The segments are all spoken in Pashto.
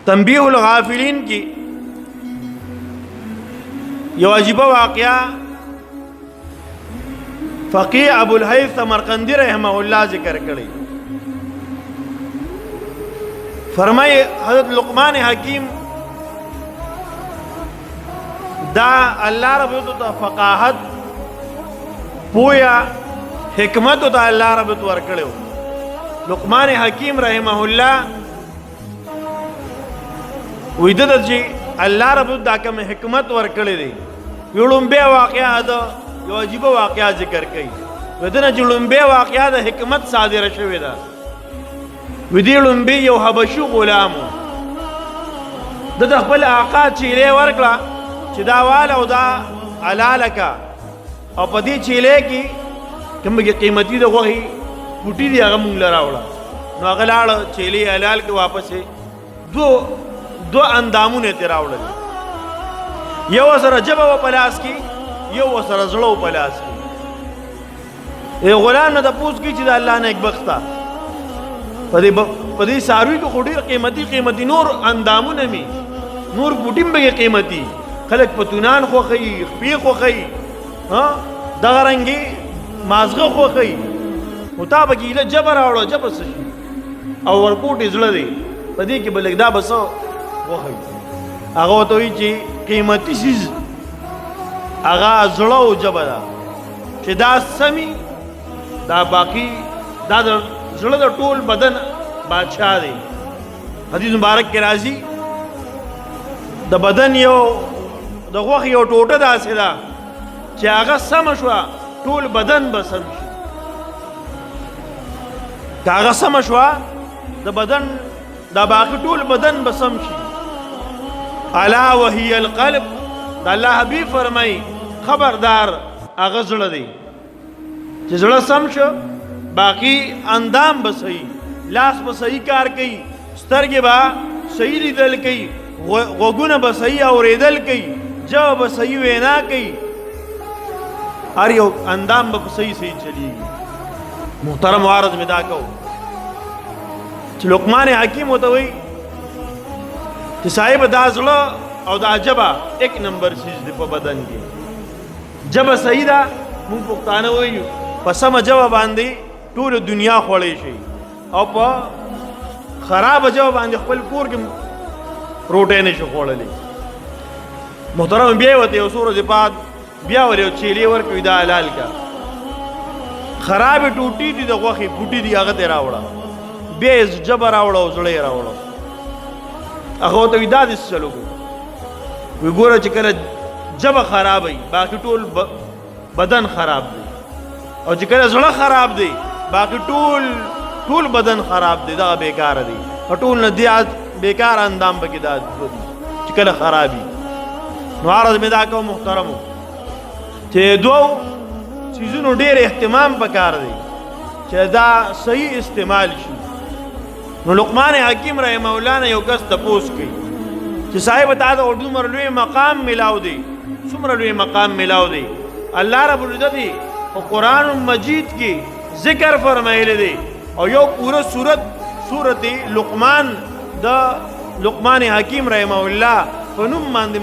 تنبیه الغافلین کی یو عجیبه واقعہ فقیہ ابو الحیث سمرقندی رحمہ اللہ ذکر کړي. فرمائے حضرت لقمان حکیم دا اللہ رب العزت فقاہت پویا حکمت دا اللہ رب العزت ورکړو. لقمان حکیم رحمہ اللہ ویدد جی اللہ رب العزت دا کم حکمت ورکړي دی. یولم بے واقعہ دا یو عجیب واقعہ ذکر کړي. ودنه جلم بے واقعہ دا حکمت صادر شوی دا. ودی لومبی یو حبشو غلامو د خپل آقا چیلې ورکړه چې دا واله او دا علالکا او په دې چیلې کې کومه قیمتي د غوښې بوټي دی هغه مونږ لراوړه. نو هغه لاړ چیلې علال کې واپس دو اندامونه ترې راوړل. یو سره جبه و پلاس کې یو سره زړه و پلاس کې. غلام نه د پوس کې چې د الله نه یک بخته پدې ساروی کو ډېر قیمتي نور اندامونه می نور بوټیم به قیمتي خلک پتونان خوخی خپې خوخی ها دغه رنګي مازغه خوخی مطابق اله جبر راوړو جبر شي او ورکوټ زړه دی پدې کې بلګ دا بس خوخی هغه ته وی چې قیمتي شیز هغه زړه او جبر چې دا سمي دا باقی دا زړه د ټول بدن بادشاہ دی. حدیث مبارک کې راځي د بدن یو د غوښې یو ټوټه داسې ده چې هغه سمه شوه ټول بدن به سم شي. که هغه سمه شوه د بدن دا باقي ټول بدن به سم شي. الا وهي القلب د الله حبیب فرمایي خبردار هغه زړه دی چې زړه سم شو باقی اندام به صحیح لاس به صحیح کار کوي سترګې به صحیح لیدل کوي غوږونه به صحیح اورېدل کوي ژبه به صحیح وینا کوي هر یو اندام به صحیح چلیږي. محترم عارض مې دا کو چې لقمان حکیم ورته وایي چې صاحب دا زړه او دا ژبه ایک نمبر چیز دی په بدن کې. ژبه صحیح ده موږ پښتانه وایو په سمه ژبه باندې ټول دنیا خوړی شي او په خراب ژبه باندې خپل کور کې روټۍ نشي خوړلی. محترم بیا ورته یو څو ورځې بعد بیا ور یو چیلې ورکوي دا حلال کا خرابې ټوټې دي د غوښې بوټي دي هغه ته یې راوړه بیا یې ژبه راوړه او زړه یې راوړه. هغه ورته وایي دا دې څه چلو کوو وایي ګوره چې کله ژبه خراب وي باقي ټول بدن خراب دی او چې کله زړه خراب دی باقي ټول بدن خراب دی دغه بیکاره دی او ټول نه دی بیکار اندام پکې دا چې کله خرابي. نو عرض مې دا کوم محترمو چې دوو چیزونو ډېر اهتمام پکار دی چې دا صحیح استعمال شي. نو لقمان حکیم رحمه الله نه یو کس تپوس کوي چې صاحب تا د دومره لوی مقام ملاو دی څومره لوی مقام ملاو دی. الله رب العزت او قرآن مجید کی ذکر فرمائے دے اور یو پورا سورت لقمان دا لقمان حکیم رحمہ اللہ فنم ماند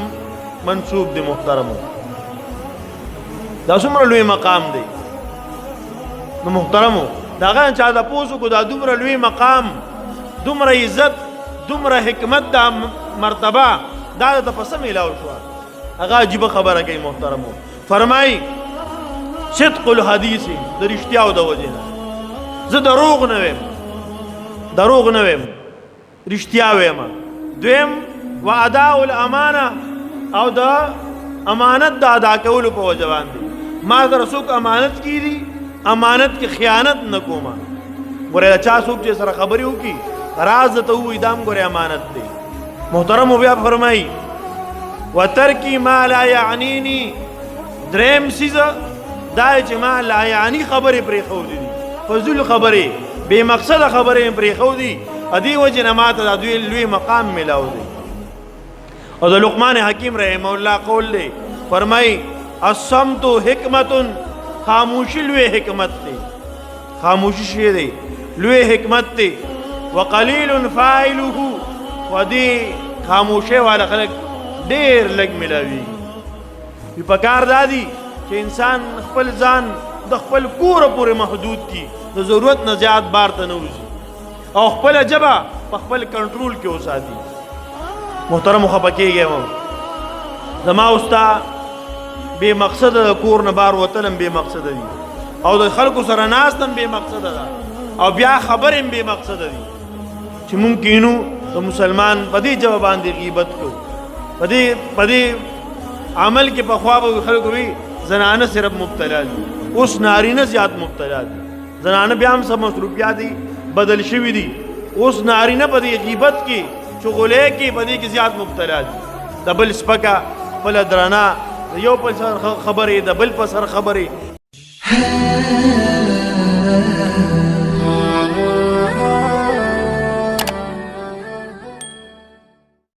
منصوب دے. محترم دا سمر لوی مقام دے نو محترم دا غان چاہ دا پوسو کو دا دمر لوی مقام دمر عزت دمر حکمت دا مرتبہ دا دا پسم علاو شوا اگا عجیب خبر ہے محترم فرمائی صدق الحدیث د رښتیاو د وجه نه زه دروغ نه ویم رښتیا ویم. دویم و اداء الامانه او د امانت د ادا کولو په وجه باندې ما در څوک امانت کی دي امانت کې خیانت نه کومه. ګوره چا څوک چې سره خبرې وکړي راز ته وې دام ګوره امانت دی. محترم بیا فرمایي وترکی ما لا یعنینی دریم سیزه دا چې ما لا یعنی خبرې پرې خو دي فضول خبرې بے مقصد خبرې پرې خو دي ادي وجه نه ماته د دوی لوی مقام ملاو دی. او د لقمان حکیم رحمه الله قول دی فرمای الصمت حکمت خاموشی لوی حکمت دی. خاموشی شی دی لوی حکمت دی. وقلیل فاعله خو دې خاموشۍ والا خلک ډېر لږ ملاوي په کار دا دي چې انسان خپل ځان د خپل کوره پورې محدود کړي د ضرورت نه زیات بار ته نه وځي او خپله ژبه په خپل کنټرول کې وساتي محترمو خفه کېږئ زما استا بے مقصده د کور نه بار وتل هم بے مقصده دي او د خلکو سره ناست هم بے مقصده ده او بیا خبرې هم بے مقصده دي چې مونږ کینو د مسلمان په دې ژبه باندې غیبت کوو په دې عمل کې پخوا به خلکو وي زنانه صرف مبتلا دي اوس نارینه زیات مبتلا دي زنانه بیا هم څه مصروفیات دي بدل شوي دي اوس نارینه په دې غیبت کې چغلې کې په دې کې زیات مبتلا دي د بل سپکه خپله درنه د یو په سر خبرې د بل په سر خبرې